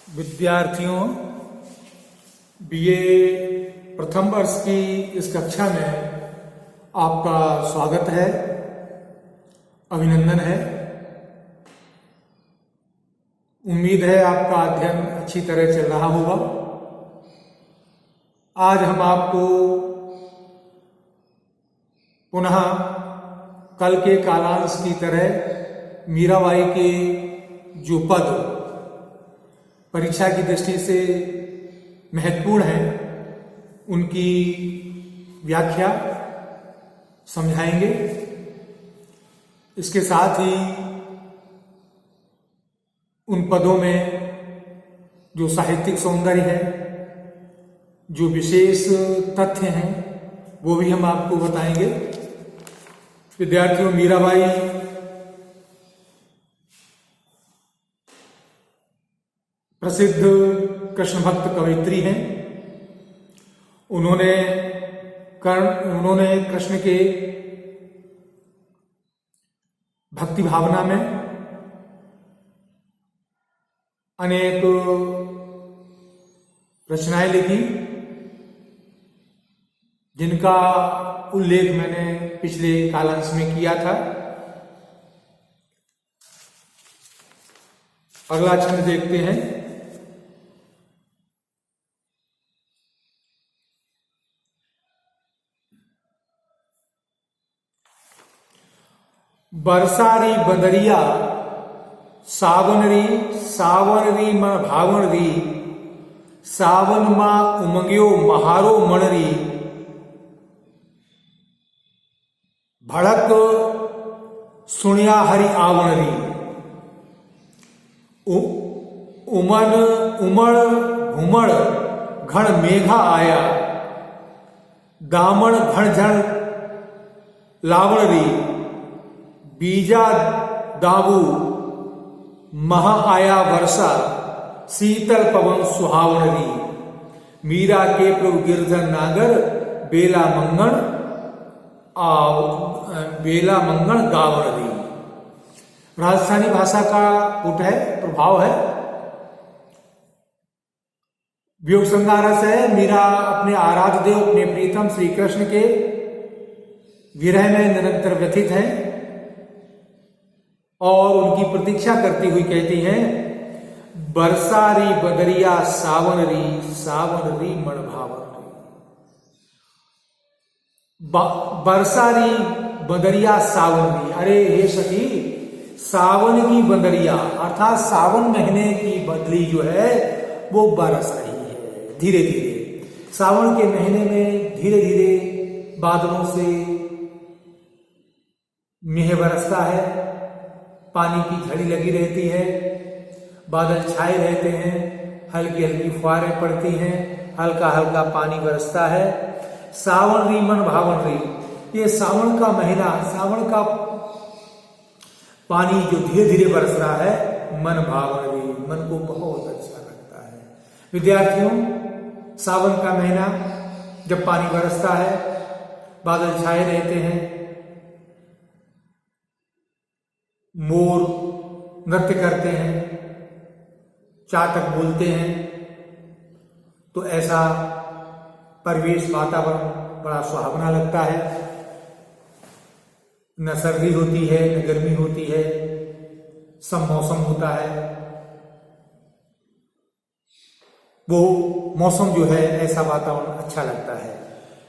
विद्यार्थियों, बीए प्रथम वर्ष की इस कक्षा में आपका स्वागत है, अभिनंदन है। उम्मीद है आपका अध्ययन अच्छी तरह चल रहा होगा। आज हम आपको पुनः कल के कालांश की तरह मीराबाई के जो पद परीक्षा की दृष्टि से महत्वपूर्ण हैं, उनकी व्याख्या समझाएंगे। इसके साथ ही उन पदों में जो साहित्यिक सौंदर्य है, जो विशेष तथ्य हैं, वो भी हम आपको बताएंगे। विद्यार्थियों, मीराबाई प्रसिद्ध कृष्ण भक्त कवयित्री हैं। उन्होंने कृष्ण के भक्ति भावना में अनेक रचनाएं लिखी, जिनका उल्लेख मैंने पिछले कालांश में किया था। अगला छंद देखते हैं। बरसारी बदरिया सावनरी मन भावण री, सावन मा उमंग्यो महारो मणरी, भड़क सुनिया हरि आवणरी, उमड़ घुमड़ घण मेघा आया, दामन घण झण लावणरी, बीजा दाबू महा आया वर्षा, शीतल पवन सुहावणरी, मीरा के प्रभु गिरधर नागर, बेला मंगण गावणरी। राजस्थानी भाषा का पुट है, प्रभाव है। वियोग श्रृंगारस है। मीरा अपने आराध्य देव, अपने प्रीतम श्री कृष्ण के विरह में निरंतर व्यथित है और उनकी प्रतीक्षा करती हुई कहती हैं, बरसारी बदरिया सावनरी मन भावनरी। बरसारी बदरिया सावनरी, अरे हे सखी, सावन की बदरिया अर्थात सावन महीने की बदली जो है वो बरस रही है धीरे धीरे। सावन के महीने में धीरे धीरे बादलों से मेह बरसता है, पानी की झड़ी लगी रहती है, बादल छाए रहते हैं, हल्की हल्की फुहारें पड़ती हैं, हल्का हल्का पानी बरसता है। सावन री मन भावन री, ये सावन का महीना, सावन का पानी जो धीरे धीरे बरस रहा है, मन भावन री, मन को बहुत अच्छा लगता है। विद्यार्थियों, सावन का महीना जब पानी बरसता है, बादल छाए रहते हैं, मोर नृत्य करते हैं, चातक बोलते हैं, तो ऐसा परिवेश, वातावरण बड़ा सुहावना लगता है। न सर्दी होती है, न गर्मी होती है, सब मौसम होता है। वो मौसम जो है, ऐसा वातावरण अच्छा लगता है।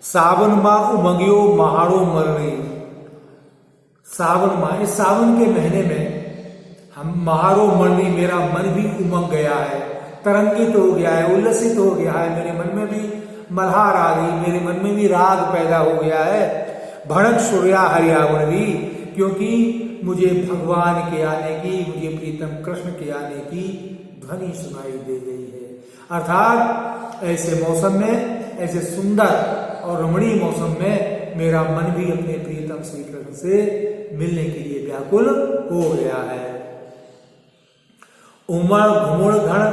सावन मा उमंग्यो महारो मरणी, सावन माह, इस सावन के महीने में हम महारो मरणी, मेरा मन भी उमंग गया है, तरंगित हो गया है, उल्लसित हो गया है, मेरे मन में भी मल्हार आ गई, मेरे मन में भी राग पैदा हो गया है। भड़क सूर्या हरियावणी, क्योंकि मुझे भगवान के आने की, मुझे प्रीतम कृष्ण के आने की ध्वनि सुनाई दे गई है। अर्थात ऐसे मौसम में, ऐसे सुंदर और रमणीय मौसम में मेरा मन भी अपने प्रीतम श्री कृष्ण से मिलने के लिए व्याकुल हो गया है। उमड़ घुमड़ घण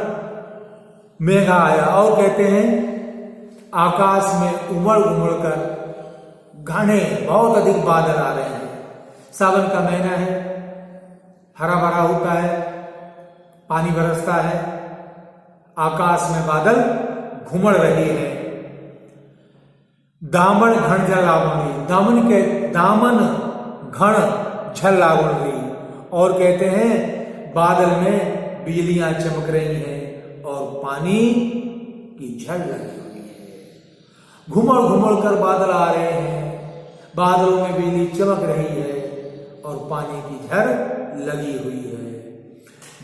मेघा आया, और कहते हैं आकाश में उमड़ घुमड़ कर घने बहुत अधिक बादल आ रहे हैं। सावन का महीना है, हरा भरा होता है, पानी बरसता है, आकाश में बादल घुमड़ रहे हैं। दामन घन झलावणी, दामन घन झलावणी, और कहते हैं बादल में बिजलियां चमक रही हैं और पानी की झड़ लगी हुई है। घुमड़ घुमड़ कर बादल आ रहे हैं, बादलों में बिजली चमक रही है और पानी की झड़ लगी हुई है।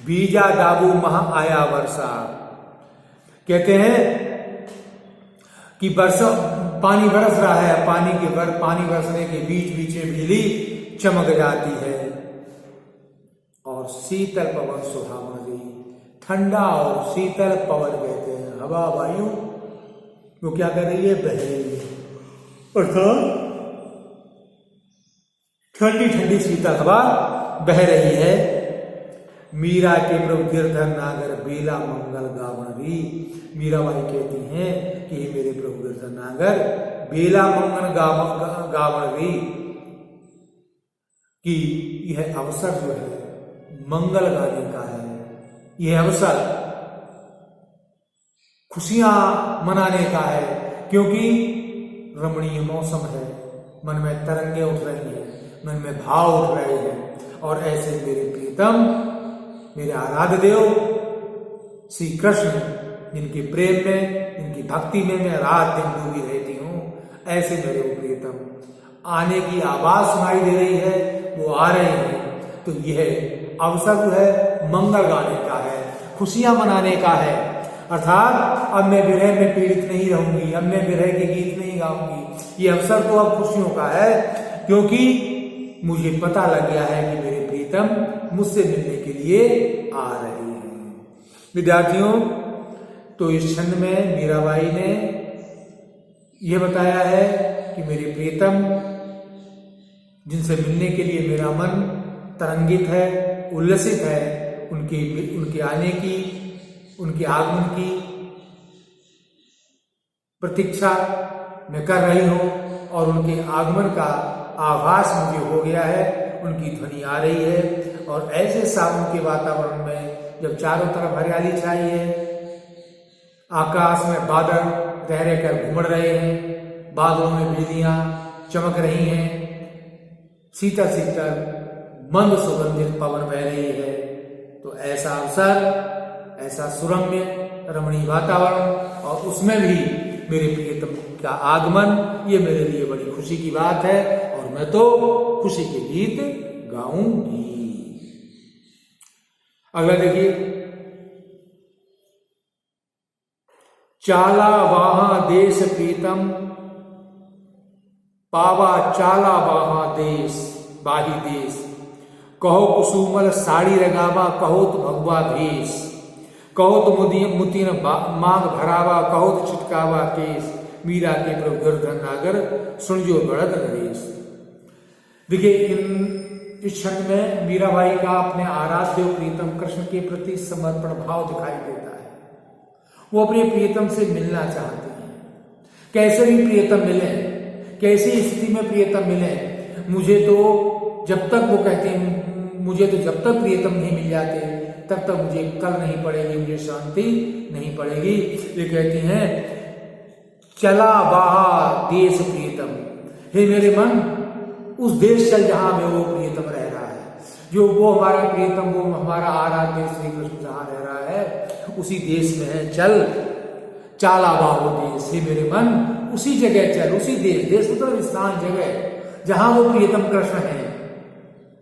बीजा दाबू महा आया वर्षा, कहते हैं कि वर्षा पानी बरस रहा है, पानी बरसने के बीच बीच में बिजली चमक जाती है। और शीतल पवन सुहावनी, ठंडा और शीतल पवन कहते हैं हवा वायु, वो क्या कर रही है, बह रही है, अर्थात ठंडी ठंडी शीतल हवा बह रही है। मीरा के प्रभु गिरधर नागर बेला मंगल गावणी, मीराबाई कहती हैं कि मेरे प्रभु गिरधर नागर बेला मंगल गावणी, कि यह अवसर जो है मंगल गाने का है, यह अवसर खुशियां मनाने का है, क्योंकि रमणीय मौसम है, मन में तरंगे उठ रही हैं, मन में भाव उठ रहे हैं। और ऐसे मेरे प्रीतम, मेरे आराध्य देव श्री कृष्ण, जिनके प्रेम में, जिनकी भक्ति में मैं रात दिन डूबी रहती हूँ, ऐसे मेरे प्रीतम आने की आवाज सुनाई दे रही है, वो आ रहे हैं। तो यह अवसर जो है मंगल गाने का है, खुशियां मनाने का है। अर्थात अब मैं विरह में पीड़ित नहीं रहूंगी, अब मैं विरह के गीत नहीं गाऊंगी। ये अवसर तो अब खुशियों का है, क्योंकि मुझे पता लग गया है कि मेरे प्रीतम मुझसे मिलने के लिए आ रहे हैं। विद्यार्थियों, तो इस छंद में मीराबाई ने यह बताया है कि मेरे प्रीतम जिनसे मिलने के लिए मेरा मन तरंगित है, उल्लसित है, उनके आने की, उनके आगमन की प्रतीक्षा मैं कर रही हूं, और उनके आगमन का आभास मुझे हो गया है, उनकी ध्वनि आ रही है। और ऐसे सावन के वातावरण में जब चारों तरफ हरियाली छाई है, आकाश में बादल रह रहकर घुमड़ रहे हैं, बादलों में बिजलियां चमक रही हैं, शीतल शीतल मंद सुगंधित पवन बह रही है, तो ऐसा अवसर, ऐसा सुरम्य रमणीय वातावरण, और उसमें भी मेरे प्रियतम का आगमन, ये मेरे लिए बड़ी खुशी की बात है, और मैं तो खुशी के गीत गाऊंगी। अगला देखिए, चाला वहां देश प्रीतम, पावा चाला वहां देश बाही देश, कहो कुसुमल साड़ी रगावा, कहो तो भगवा भेष, कहो तो मुतीन मांग भरावा, कहो तो छिटकावा केस, मीरा के प्रभु गिरधर नागर सुन जो बढ़त नरेश। देखिए, इस क्षण में मीराबाई का अपने आराध्य प्रीतम कृष्ण के प्रति समर्पण भाव दिखाई देता है। वो अपने प्रियतम से मिलना चाहते हैं, कैसे भी प्रियतम मिले, कैसी स्थिति में प्रियतम मिले। मुझे तो जब तक, वो कहते हैं, मुझे तो जब तक प्रियतम नहीं मिल जाते तब तक मुझे कल नहीं पड़ेगी, मुझे शांति नहीं पड़ेगी। ये कहती हैं, चला बाहा देश प्रियतम, हे मेरे मन उस देश चल जहां में वो प्रियतम रह रहा है, जो वो हमारा प्रियतम, वो हमारा आराध्य श्री कृष्ण जहां रह रहा है, उसी देश में है। चल चाला बाहो देश, हे मेरे मन उसी जगह चल, उसी देश, देश मतलब स्थान, जगह जहां वो प्रियतम कृष्ण है,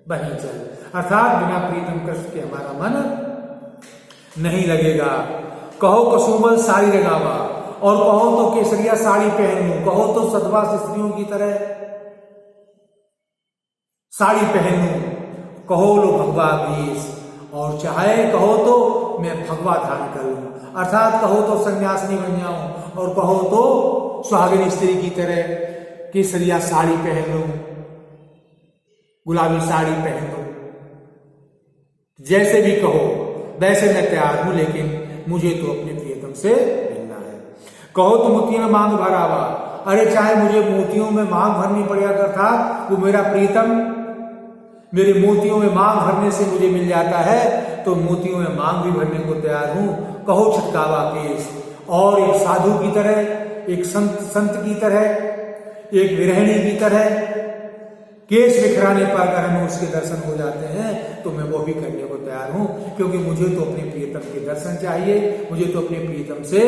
वहीं चल। अर्थात बिना प्रीतम कृष्ण के हमारा मन नहीं लगेगा। कहो कुसुमल साड़ी लगावा, और कहो तो केसरिया साड़ी पहन लूं, कहो तो सधवा स्त्रियों की तरह साड़ी पहन लूं, कहो लो भगवा भेष, और चाहे कहो तो मैं भगवा धारण कर लूं, अर्थात कहो तो सन्यासिनी बन जाऊं, और कहो तो सुहागिनी स्त्री की तरह केसरिया साड़ी पहन लूं, गुलाबी साड़ी पहन लूं, जैसे भी कहो वैसे मैं तैयार हूं, लेकिन मुझे तो अपने प्रियतम से मिलना है। कहो तो मोतियों में मांग भरावा, अरे चाहे मुझे मोतियों में मांग भरनी पड़े, अर्थात वो मेरा प्रीतम मेरे मोतियों में मांग भरने से मुझे मिल जाता है, तो मोतियों में मांग भी भरने को तैयार हूं। कहो छिटकावा केस, और एक साधु की तरह, एक संत की तरह, एक विरहिणी की तरह केस बिखराने पर अगर हमें उसके दर्शन हो जाते हैं तो मैं वो भी करने को तैयार हूं, क्योंकि मुझे तो अपने प्रियतम के दर्शन चाहिए, मुझे तो अपने प्रियतम से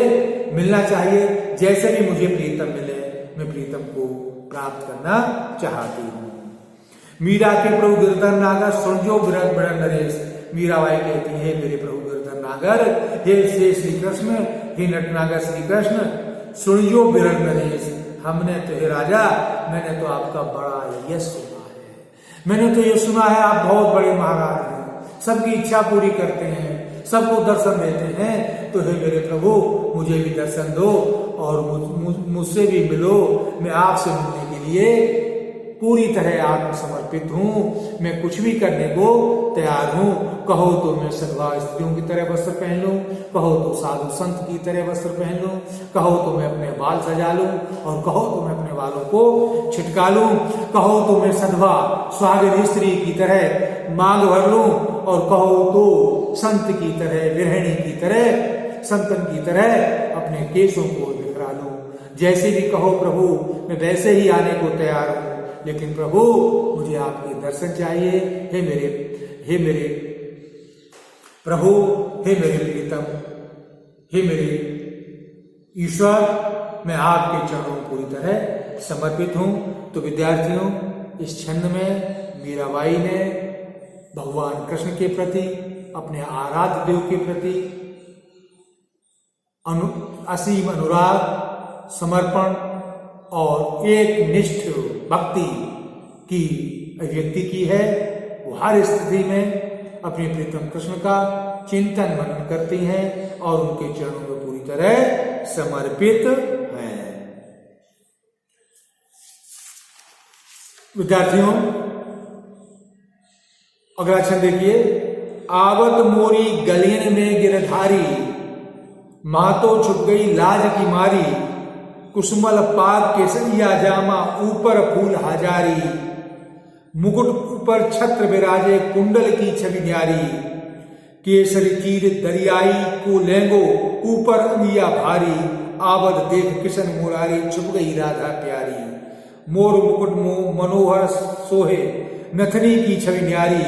मिलना चाहिए। जैसे भी मुझे प्रियतम मिले, मैं प्रियतम को प्राप्त करना चाहती हूँ। मीरा के प्रभु गिरधर नागर सुनजो बिरध बड़न नरेश। मीराबाई कहती है, मेरे प्रभु गिरधर नागर, हे श्री कृष्ण, हे नटनागर श्री कृष्ण, सुनजो बिरध नरेश, हमने तो हे राजा, मैंने तो आपका बड़ा यश सुना है। मैंने तो ये सुना है आप बहुत बड़े महाराज हैं, सबकी इच्छा पूरी करते हैं, सबको दर्शन देते हैं। तो हे मेरे प्रभु, मुझे भी दर्शन दो और मुझसे भी मिलो। मैं आपसे मिलने के लिए पूरी तरह आत्मसमर्पित हूं, मैं कुछ भी करने को तैयार हूं। कहो तो मैं सद्भाव स्त्रियों की तरह वस्त्र पहन लूं, कहो तो साधु संत की तरह वस्त्र पहन लूं, कहो तो मैं अपने बाल सजा लूं, और कहो तो मैं अपने बालों को छिटका लूं, कहो तो मैं सद्भा सुहागिन स्त्री की तरह मांग भर लूं, और कहो तो संत की तरह, विरहिणी की तरह, संतन की तरह अपने केशों को बिखरा लूं। जैसे भी कहो प्रभु, मैं वैसे ही आने को तैयार हूं, लेकिन प्रभु मुझे आपके दर्शन चाहिए। हे मेरे प्रभु, हे मेरे प्रीतम, हे मेरे ईश्वर, मैं आपके चरणों में पूरी तरह समर्पित हूं। तो विद्यार्थियों, इस छंद में मीराबाई ने भगवान कृष्ण के प्रति, अपने आराध्य देव के प्रति असीम अनुराग, समर्पण और एक निष्ठ भक्ति की अभिव्यक्ति की है। वो हर स्थिति में अपने प्रीतम कृष्ण का चिंतन मनन करती हैं और उनके चरणों में पूरी तरह समर्पित हैं। विद्यार्थियों, अगला छंद देखिए। आवत मोरी गलियन में गिरधारी, मातो छुप गई लाज की मारी, कुसुमल पाग केसरिया जामा, ऊपर फूल हजारी, मुकुट ऊपर छत्र विराजे, कुंडल की छवि न्यारी, केसरी चीर दरियाई को लेंगो, ऊपर अमिया भारी, आवद देख किशन मुरारी, छुप गई राधा प्यारी, मोर मुकुट मनोहर सोहे, नथनी की छवि न्यारी,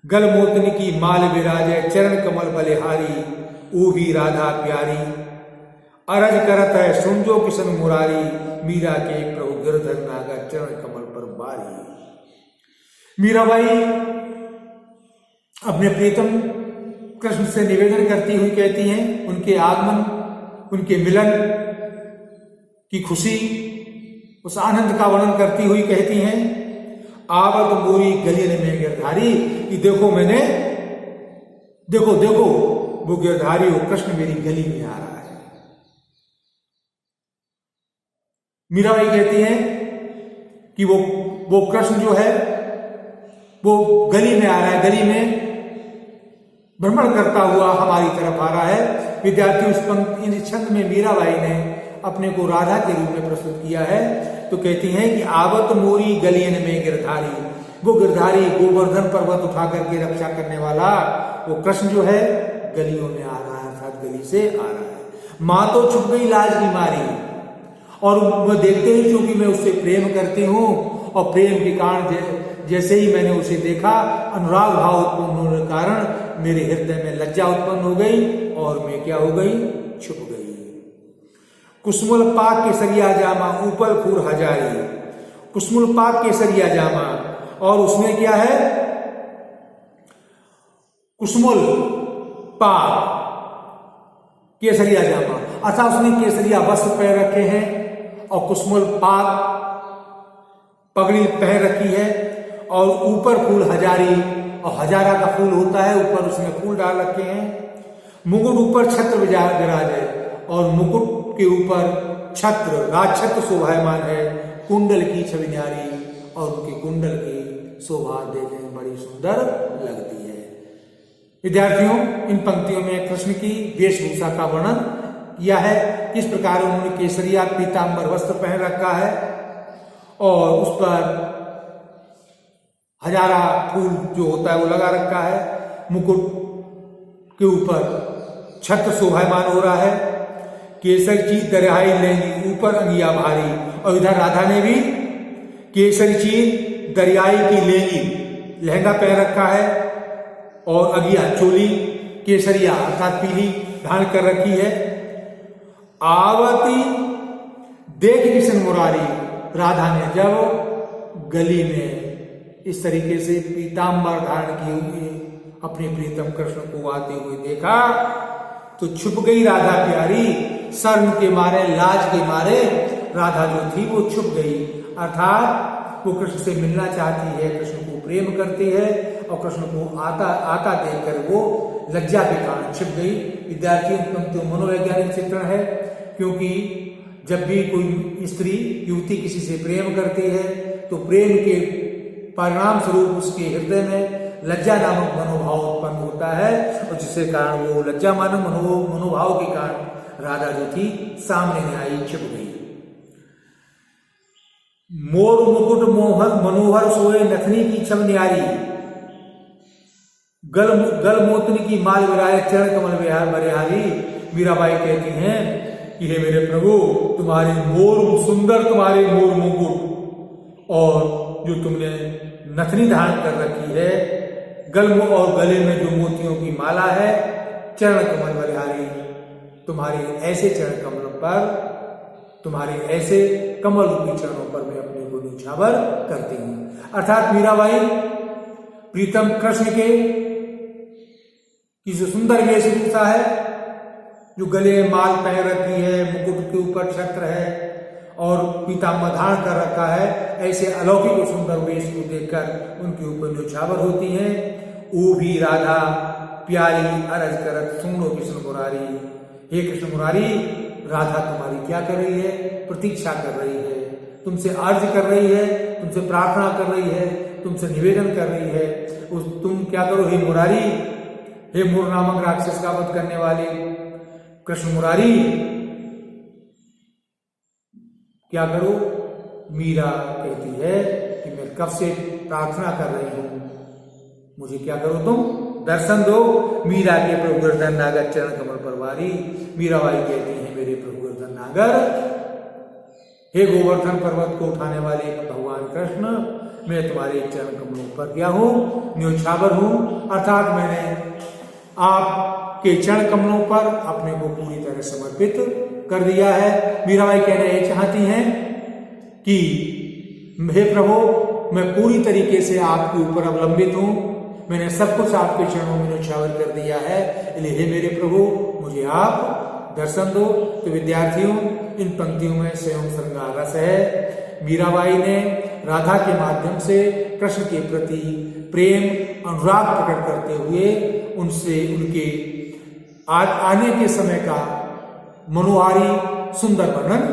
गल मोतनी की माल विराजे, चरण कमल बलिहारी, ऊही राधा प्यारी, अरज करत है सुनजो किशन मुरारी, मीरा के प्रभु गिरधर नागर, चरण कमल पर बारी। मीराबाई अपने प्रीतम कृष्ण से निवेदन करती हुई कहती हैं, उनके आगमन, उनके मिलन की खुशी, उस आनंद का वर्णन करती हुई कहती हैं, आवत मोरी गलियन में गिरधारी, कि देखो मैंने, देखो देखो वो गिरधारी, वो कृष्ण मेरी गली में आ रहा है। मीराबाई कहती हैं कि वो कृष्ण जो है वो गली में आ रहा है, गली में भ्रमण करता हुआ हमारी तरफ आ रहा है। विद्यार्थी, इस छंद में मीराबाई ने अपने को राधा के रूप में प्रस्तुत किया है। तो कहती हैं कि आवत मोरी गलियन में गिरधारी, वो गिरधारी, गोवर्धन पर्वत उठा करके रक्षा करने वाला वो कृष्ण जो है गलियों में आ रहा है, अर्थात गली से आ रहा है। माँ तो छुप गई लाज की मारी, और वह देखते ही क्योंकि मैं उससे प्रेम करती हूँ, और प्रेम के कारण जैसे ही मैंने उसे देखा, अनुराग भाव उत्पन्न होने के कारण मेरे हृदय में लज्जा उत्पन्न हो गई, और मैं क्या हो गई, छुप गई। कुसुमल पाक केसरिया जामा, ऊपर फूल हजारी, कुसुमल पाक केसरिया जामा, और उसमें क्या है, कुसुमल पाक केसरिया जामा, अर्थात उसने केसरिया वस्त्र पहन रखे हैं, और कुसुमल पाक पगड़ी पहन रखी है, और ऊपर फूल हजारी, और हजारा का फूल होता है, ऊपर उसने फूल डाल रखे हैं। मुकुट ऊपर छत्र विराजे, और मुकुट के ऊपर छत्र, राजछत्र शोभायमान है, कुंडल की छवि न्यारी, और उनके कुंडल की शोभा देखने में बड़ी सुंदर लगती है। विद्यार्थियों, इन पंक्तियों में कृष्ण की वेशभूषा का वर्णन किया है। किस प्रकार उन्होंने केसरिया पीतांबर वस्त्र पहन रखा है, और उस पर हजारा फूल जो होता है वो लगा रखा है, मुकुट के ऊपर छत्र शोभायमान हो रहा है। केसर चीज दरियाई लेंगी ऊपर अंगिया भारी, और इधर राधा ने भी केसरी चीज दरियाई की लेंगी लहंगा पहन रखा है और अगिया चोली केसरिया अर्थात पीली धारण कर रखी है। आवती देख किशन मुरारी, राधा ने जब गली में इस तरीके से पीताम्बर धारण किए हुए अपने प्रीतम कृष्ण को आते हुए देखा तो छुप गई राधा प्यारी, शर्म के मारे लाज के मारे राधा जो थी वो छुप गई। अर्थात वो कृष्ण से मिलना चाहती है, कृष्ण को प्रेम करती है और कृष्ण को आता देखकर वो लज्जा के कारण छिप गई। विद्यार्थियों पंक्तियों मनोवैज्ञानिक चित्रण है, क्योंकि जब भी कोई स्त्री युवती किसी से प्रेम करती है तो प्रेम के परिणाम स्वरूप उसके हृदय में लज्जा नामक मनोभाव उत्पन्न होता है, और जिसके कारण वो लज्जा मानव मनोभाव के कारण राधा जो थी सामने नहीं आई, छिप गई। मोर मुकुट मनोहर सोए नथनी की छब न्यारी, गल मोतनी की माल विराय चरण कमल विहार बरिहारी। मीराबाई कहती हैं कि हे मेरे प्रभु, तुम्हारे सुंदर तुम्हारे मोर मुकुट और जो तुमने नथनी धारण कर रखी है, गल और गले में जो मोतियों की माला है, चरण कमल बलिहारी, तुम्हारे ऐसे चरण कमल पर, तुम्हारे ऐसे कमल रूपी चरणों पर मैं अपने को न्यौछावर करती हूं। अर्थात मीराबाई प्रीतम कृष्ण के की जो सुंदर वेशभूषा है, जो गले में माल पहन रखी है, मुकुट के ऊपर छत्र है और पीताम्बर धारण कर रखा है, ऐसे अलौकिक और सुंदर वेश को देखकर उनके ऊपर न्यौछावर होती हैं। ओ भी राधा प्यारी अरज करत सुन लो कृष्ण मुरारी, हे कृष्ण मुरारी, राधा तुम्हारी क्या कर रही है? प्रतीक्षा कर रही है, तुमसे अर्ज कर रही है, तुमसे प्रार्थना कर रही है, तुमसे निवेदन कर रही है। तुम क्या करो हे मुरारी, हे मोर नामक राक्षस का वध करने वाले कृष्ण मुरारी, क्या करो? मीरा कहती है कि मैं कब से प्रार्थना कर रही हूं, मुझे क्या करो तुम दर्शन दो। मीरा के प्रभु गोवर्धन नागर चरण कमल परवारी। मीराबाई कहती है मेरे प्रभु गोवर्धन नागर, हे गोवर्धन पर्वत को उठाने वाले भगवान कृष्ण, मैं तुम्हारे चरण कमलों पर क्या हूं? न्यौछावर हूं। अर्थात मैंने आपके चरण कमलों पर अपने को पूरी तरह समर्पित कर दिया है। मीराबाई कहना ये चाहती हैं कि हे प्रभु, मैं पूरी तरीके से आपके ऊपर अवलंबित हूं, मैंने सब कुछ आपके चरणों में न्यौछावर कर दिया है, इसलिए हे मेरे प्रभु, मुझे आप दर्शन दो। तो विद्यार्थियों, इन पंक्तियों में स्वयं श्रृंगार रस है। मीराबाई ने राधा के माध्यम से कृष्ण के प्रति प्रेम अनुराग प्रकट करते हुए उनसे उनके आने के समय का मनोहारी सुंदर वर्णन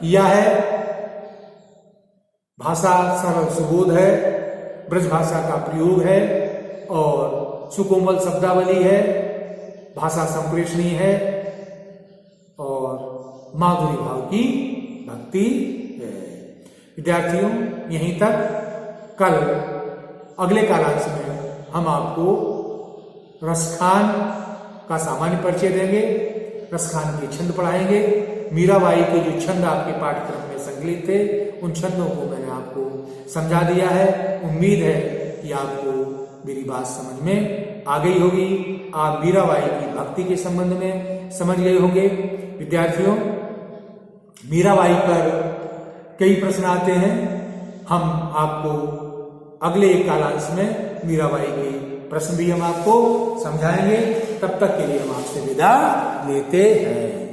किया है। भाषा सरल सुबोध है, ब्रज भाषा का प्रयोग है और सुकोमल शब्दावली है, भाषा संप्रेषणीय है और माधुरी भाव की भक्ति है। विद्यार्थियों, यहीं तक। कल अगले कालांश में हम आपको रसखान का सामान्य परिचय देंगे, रसखान के छंद पढ़ाएंगे। मीराबाई के जो छंद आपके पाठ्यक्रम में संकलित थे, उन छंदों को मैंने आपको समझा दिया है। उम्मीद है कि आपको मेरी बात समझ में आ गई होगी, आप मीराबाई की भक्ति के संबंध में समझ गए होंगे। विद्यार्थियों, मीराबाई पर कई प्रश्न आते हैं, हम आपको अगले एक कालांश में मीराबाई के प्रश्न भी हम आपको समझाएंगे। तब तक के लिए हम आपसे विदा लेते हैं।